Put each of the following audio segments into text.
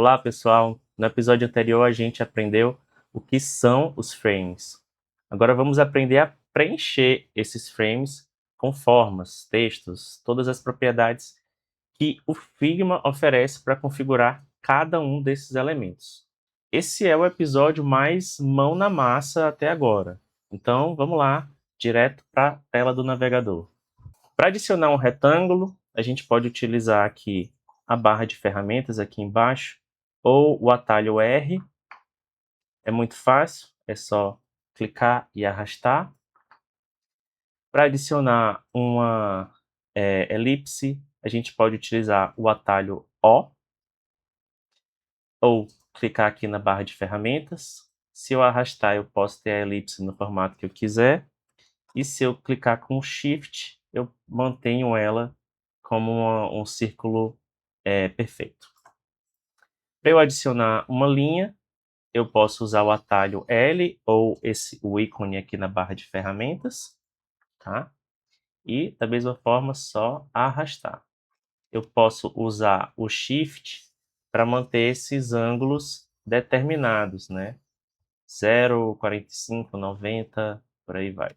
Olá, pessoal! No episódio anterior a gente aprendeu o que são os frames. Agora vamos aprender a preencher esses frames com formas, textos, todas as propriedades que o Figma oferece para configurar cada um desses elementos. Esse é o episódio mais mão na massa até agora. Então vamos lá, direto para a tela do navegador. Para adicionar um retângulo, a gente pode utilizar aqui a barra de ferramentas aqui embaixo, ou o atalho R. É muito fácil, é só clicar e arrastar. Para adicionar uma elipse, a gente pode utilizar o atalho O, ou clicar aqui na barra de ferramentas. Se eu arrastar, eu posso ter a elipse no formato que eu quiser. E se eu clicar com Shift, eu mantenho ela como um círculo perfeito. Para eu adicionar uma linha, eu posso usar o atalho L ou o ícone aqui na barra de ferramentas, tá? E, da mesma forma, só arrastar. Eu posso usar o Shift para manter esses ângulos determinados, né? 0, 45, 90, por aí vai.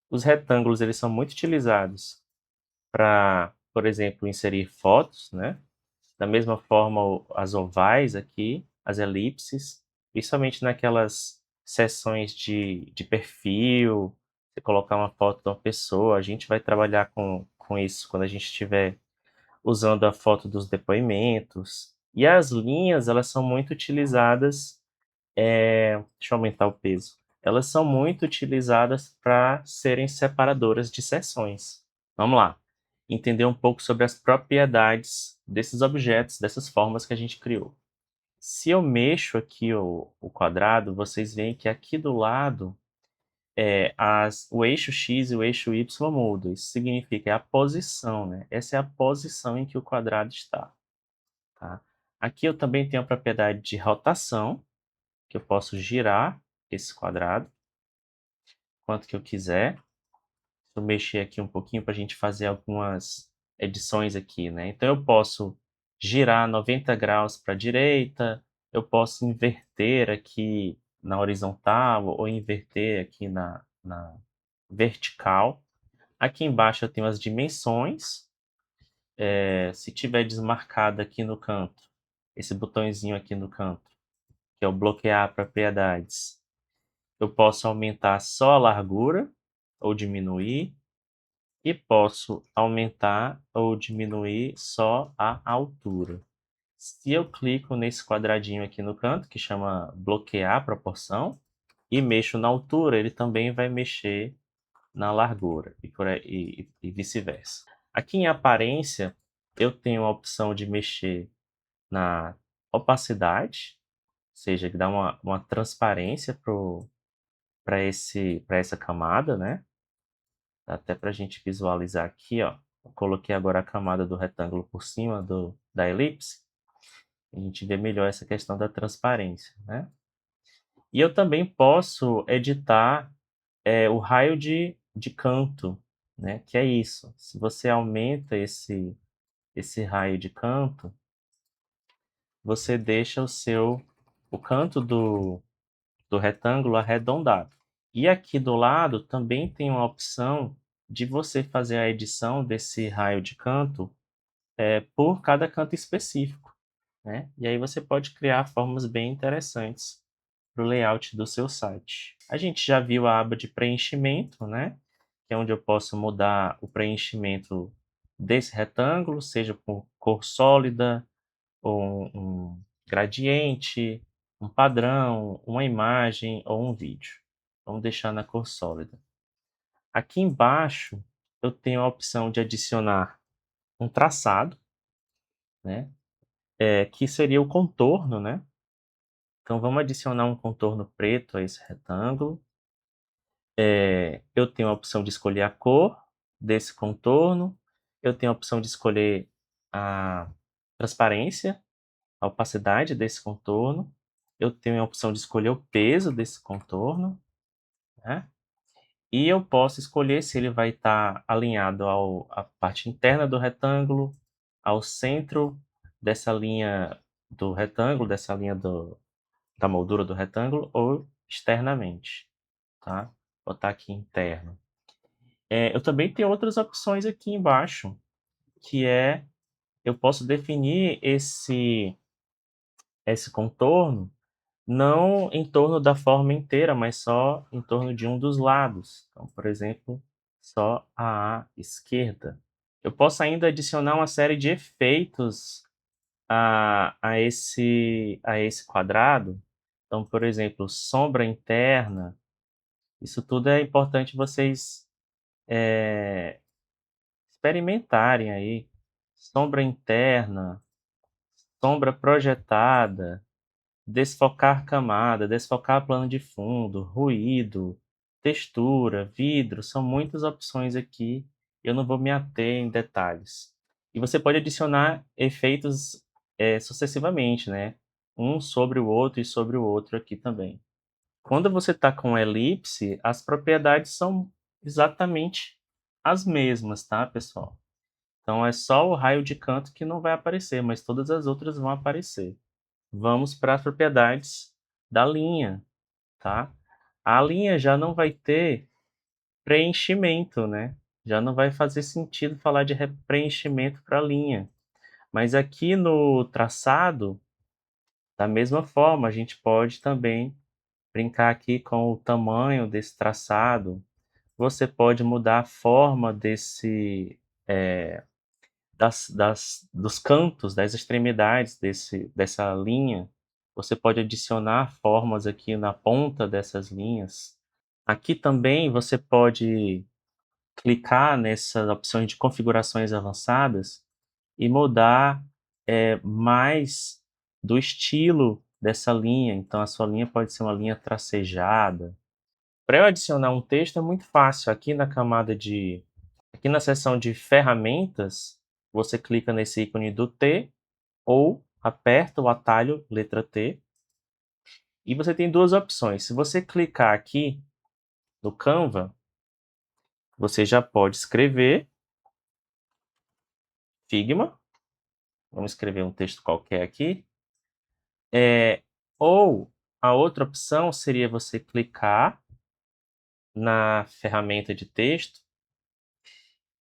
Os retângulos, eles são muito utilizados para, por exemplo, inserir fotos, né? Da mesma forma, as ovais aqui, as elipses, principalmente naquelas seções de perfil, você colocar uma foto de uma pessoa, a gente vai trabalhar com isso quando a gente estiver usando a foto dos depoimentos. E as linhas, elas são muito utilizadas, deixa eu aumentar o peso, elas são muito utilizadas para serem separadoras de seções. Vamos lá, entender um pouco sobre as propriedades desses objetos, dessas formas que a gente criou. Se eu mexo aqui o quadrado, vocês veem que aqui do lado o eixo X e o eixo Y mudam. Isso significa a posição, né? Essa é a posição em que o quadrado está. Tá? Aqui eu também tenho a propriedade de rotação, que eu posso girar esse quadrado quanto que eu quiser. Deixa eu mexer aqui um pouquinho para a gente fazer algumas edições aqui, né? Então eu posso girar 90 graus para a direita, eu posso inverter aqui na horizontal ou inverter aqui na vertical. Aqui embaixo eu tenho as dimensões. Se tiver desmarcado aqui no canto, esse botãozinho aqui no canto, que é o bloquear propriedades, eu posso aumentar só a largura ou diminuir. E posso aumentar ou diminuir só a altura. Se eu clico nesse quadradinho aqui no canto, que chama bloquear proporção, e mexo na altura, ele também vai mexer na largura, e vice-versa. Aqui em aparência, eu tenho a opção de mexer na opacidade, ou seja, que dá uma transparência para essa camada, né? Dá até para a gente visualizar aqui, ó. Eu coloquei agora a camada do retângulo por cima da elipse. A gente vê melhor essa questão da transparência, né? E eu também posso editar o raio de canto, né? Que é isso. Se você aumenta esse raio de canto, você deixa o canto do retângulo arredondado. E aqui do lado também tem uma opção de você fazer a edição desse raio de canto por cada canto específico, né? E aí você pode criar formas bem interessantes para o layout do seu site. A gente já viu a aba de preenchimento, né? Que é onde eu posso mudar o preenchimento desse retângulo, seja por cor sólida, ou um gradiente, um padrão, uma imagem ou um vídeo. Vamos deixar na cor sólida. Aqui embaixo eu tenho a opção de adicionar um traçado, né? Que seria o contorno, né? Então vamos adicionar um contorno preto a esse retângulo. Eu tenho a opção de escolher a cor desse contorno. Eu tenho a opção de escolher a transparência, a opacidade desse contorno. Eu tenho a opção de escolher o peso desse contorno, né? E eu posso escolher se ele vai estar alinhado à parte interna do retângulo, ao centro dessa linha do retângulo, dessa linha da moldura do retângulo, ou externamente, tá? Vou botar aqui interno. Eu também tenho outras opções aqui embaixo, que eu posso definir esse contorno não em torno da forma inteira, mas só em torno de um dos lados. Então, por exemplo, só a esquerda. Eu posso ainda adicionar uma série de efeitos a esse quadrado. Então, por exemplo, sombra interna. Isso tudo é importante vocês experimentarem aí. Sombra interna, sombra projetada, desfocar camada, desfocar plano de fundo, ruído, textura, vidro, são muitas opções aqui. Eu não vou me ater em detalhes. E você pode adicionar efeitos sucessivamente, né? Um sobre o outro e sobre o outro aqui também. Quando você está com elipse, as propriedades são exatamente as mesmas, tá, pessoal? Então é só o raio de canto que não vai aparecer, mas todas as outras vão aparecer. Vamos para as propriedades da linha, tá? A linha já não vai ter preenchimento, né? Já não vai fazer sentido falar de preenchimento para a linha. Mas aqui no traçado, da mesma forma, a gente pode também brincar aqui com o tamanho desse traçado. Você pode mudar a forma dos cantos, das extremidades dessa linha. Você pode adicionar formas aqui na ponta dessas linhas. Aqui também você pode clicar nessas opções de configurações avançadas e mudar mais do estilo dessa linha. Então, a sua linha pode ser uma linha tracejada. Para eu adicionar um texto é muito fácil. Aqui na seção de ferramentas, você clica nesse ícone do T ou aperta o atalho letra T e você tem duas opções. Se você clicar aqui no Canva, você já pode escrever Figma. Vamos escrever um texto qualquer aqui. Ou a outra opção seria você clicar na ferramenta de texto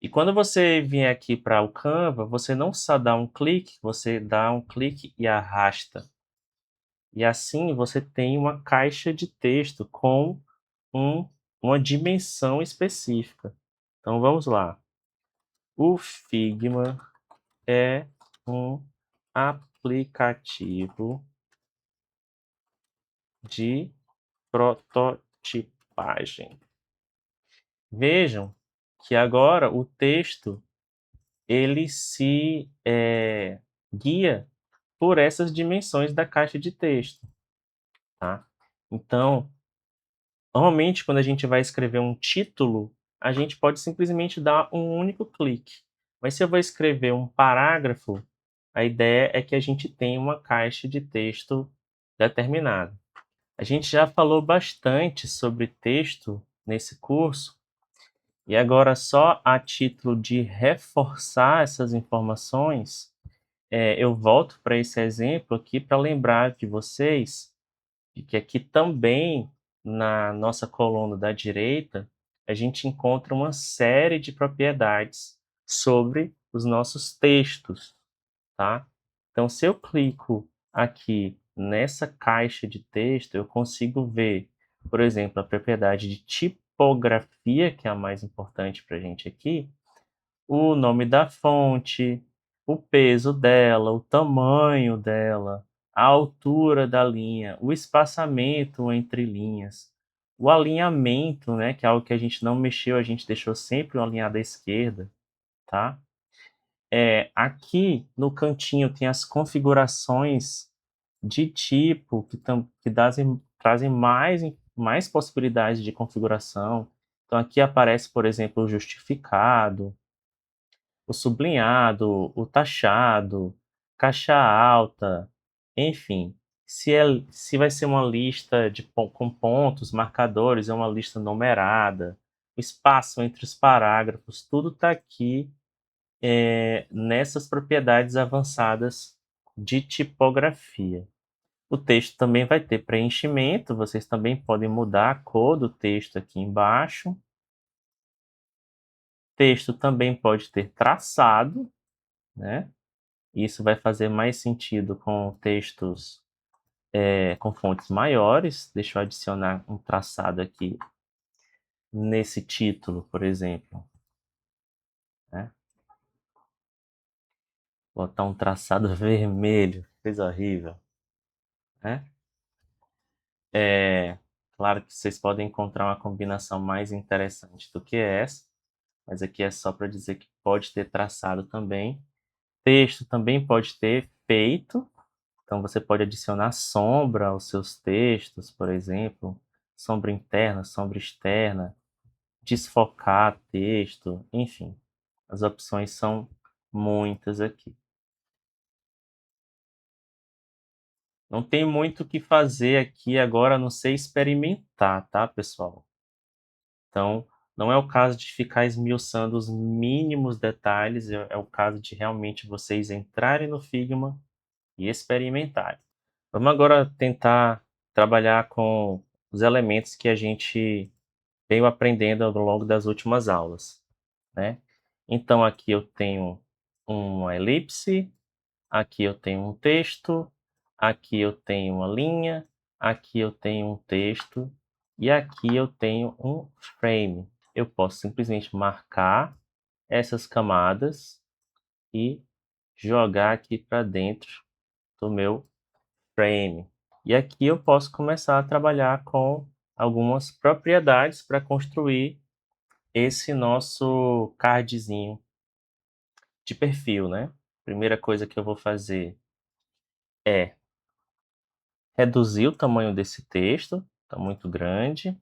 e quando você vier aqui para o Canva, você não só dá um clique, você dá um clique e arrasta. E assim você tem uma caixa de texto com uma dimensão específica. Então vamos lá. O Figma é um aplicativo de prototipagem. Vejam que agora o texto ele se guia por essas dimensões da caixa de texto, tá? Então, normalmente quando a gente vai escrever um título, a gente pode simplesmente dar um único clique. Mas se eu vou escrever um parágrafo, a ideia é que a gente tenha uma caixa de texto determinada. A gente já falou bastante sobre texto nesse curso, e agora só a título de reforçar essas informações, eu volto para esse exemplo aqui para lembrar de vocês de que aqui também, na nossa coluna da direita, a gente encontra uma série de propriedades sobre os nossos textos, tá? Então, se eu clico aqui nessa caixa de texto, eu consigo ver, por exemplo, a propriedade de tipografia, que é a mais importante para a gente aqui, o nome da fonte, o peso dela, o tamanho dela, a altura da linha, o espaçamento entre linhas, o alinhamento, né, que é algo que a gente não mexeu, a gente deixou sempre o alinhado à esquerda, tá? Aqui no cantinho tem as configurações de tipo que trazem mais possibilidades de configuração. Então aqui aparece, por exemplo, o justificado, o sublinhado, o taxado, caixa alta, enfim. Se vai ser uma lista com pontos, marcadores, é uma lista numerada, o espaço entre os parágrafos, tudo está aqui nessas propriedades avançadas de tipografia. O texto também vai ter preenchimento, vocês também podem mudar a cor do texto aqui embaixo. O texto também pode ter traçado, né? Isso vai fazer mais sentido com textos com fontes maiores. Deixa eu adicionar um traçado aqui nesse título, por exemplo, né? Botar um traçado vermelho, coisa horrível, né? Claro que vocês podem encontrar uma combinação mais interessante do que essa, mas aqui é só para dizer que pode ter traçado também. Texto também pode ter efeito, então você pode adicionar sombra aos seus textos, por exemplo, sombra interna, sombra externa, desfocar texto, enfim. As opções são muitas aqui. Não tem muito o que fazer aqui agora, a não ser experimentar, tá, pessoal? Então, não é o caso de ficar esmiuçando os mínimos detalhes, é o caso de realmente vocês entrarem no Figma e experimentarem. Vamos agora tentar trabalhar com os elementos que a gente veio aprendendo ao longo das últimas aulas, né? Então, aqui eu tenho uma elipse, aqui eu tenho um texto, aqui eu tenho uma linha, aqui eu tenho um texto e aqui eu tenho um frame. Eu posso simplesmente marcar essas camadas e jogar aqui para dentro do meu frame. E aqui eu posso começar a trabalhar com algumas propriedades para construir esse nosso cardzinho de perfil, né? Primeira coisa que eu vou fazer é reduzir o tamanho desse texto, está muito grande.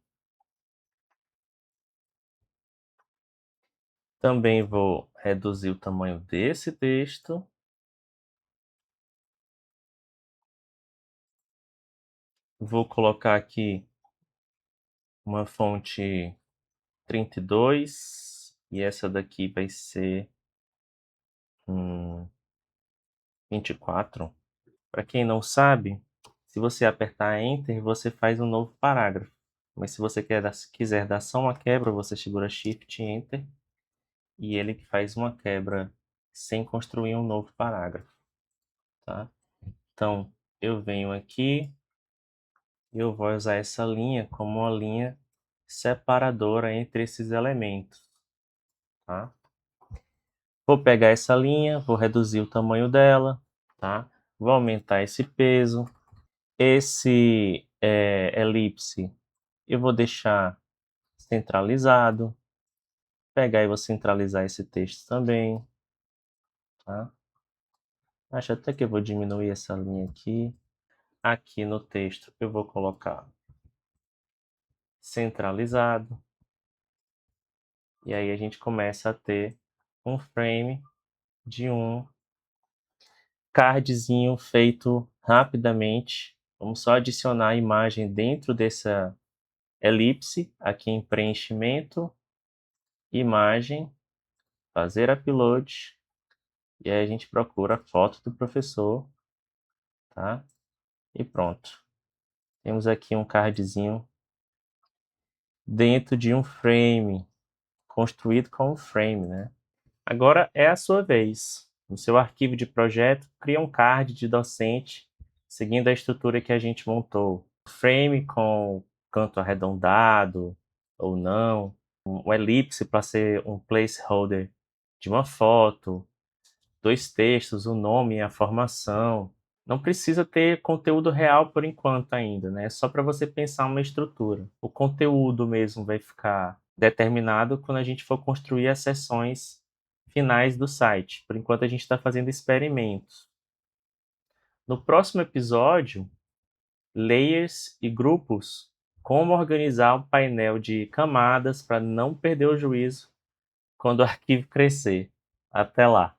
Também vou reduzir o tamanho desse texto. Vou colocar aqui uma fonte 32 e essa daqui vai ser 24. Para quem não sabe, se você apertar Enter, você faz um novo parágrafo. Mas se você quiser dar só uma quebra, você segura Shift e Enter e ele faz uma quebra sem construir um novo parágrafo, tá? Então, eu venho aqui e eu vou usar essa linha como uma linha separadora entre esses elementos, tá? Vou pegar essa linha, vou reduzir o tamanho dela, tá? Vou aumentar esse peso. Esse elipse eu vou deixar centralizado. Pegar e vou centralizar esse texto também, tá? Acho até que eu vou diminuir essa linha aqui. Aqui no texto eu vou colocar centralizado. E aí a gente começa a ter um frame de um cardzinho feito rapidamente. Vamos só adicionar a imagem dentro dessa elipse, aqui em preenchimento, imagem, fazer upload, e aí a gente procura a foto do professor, tá? E pronto. Temos aqui um cardzinho dentro de um frame, construído com um frame, né? Agora é a sua vez. No seu arquivo de projeto, cria um card de docente, seguindo a estrutura que a gente montou. Frame com canto arredondado ou não, um elipse para ser um placeholder de uma foto, dois textos, o nome e a formação. Não precisa ter conteúdo real por enquanto ainda, né? É só para você pensar uma estrutura. O conteúdo mesmo vai ficar determinado quando a gente for construir as seções finais do site. Por enquanto a gente está fazendo experimentos. No próximo episódio, layers e grupos, como organizar um painel de camadas para não perder o juízo quando o arquivo crescer. Até lá!